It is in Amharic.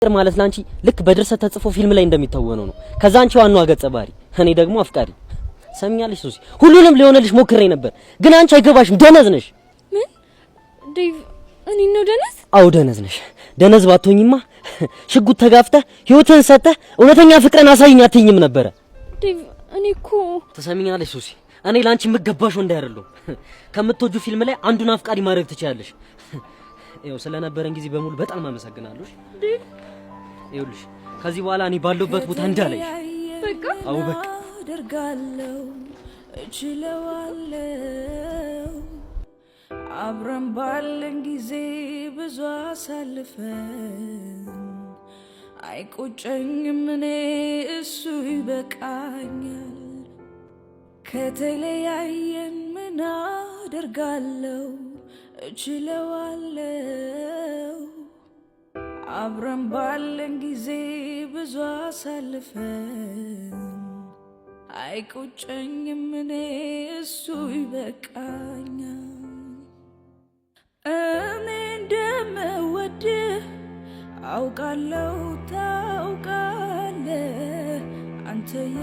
ማለት ላንቺ ልክ በድርሰት ተጽፎ ፊልም ላይ እንደሚታወነው ነው። ከዛ አንቺ ዋናው ገጸ ባህሪ እኔ ደግሞ አፍቃሪ። ሰምኛለሽ ሶሲ፣ ሁሉንም ሊሆንልሽ ሞክሬ ነበር፣ ግን አንቺ አይገባሽም። ደነዝ ነሽ። ምን ዴቭ? እኔ ነው ደነዝ? አው ደነዝ ነሽ። ደነዝ ባትሆኝማ ሽጉጥ ተጋፍተህ ህይወትን ሰጠህ እውነተኛ ፍቅርን አሳይኝ አትይኝም ነበረ። ዴቭ እኔ እኮ ተሰምኛለሽ ሶሲ፣ እኔ ላንቺ የምገባሽ ወንድ አይደለሁም። ከምትወጁ ፊልም ላይ አንዱን አፍቃሪ ማድረግ ትችያለሽ። ይኸው ስለነበረን ጊዜ በሙሉ በጣም አመሰግናለሁ። ዴቭ ይኸውልሽ ከዚህ በኋላ እኔ ባለሁበት ቦታ እንዳለሽ በቃ አው በቃ አደርጋለሁ እችለዋለሁ። አብረን ባለን ጊዜ ብዙ አሳልፈን አይቆጨኝም እኔ እሱ ይበቃኛል። ከተለያየን ምን አደርጋለሁ እችለዋለሁ። አብረን ባለን ጊዜ ብዙ አሳልፈን አይቆጨኝም እኔ እሱ ይበቃኛል። እኔ እንደምወድህ አውቃለሁ ታውቃለህ አንተዬ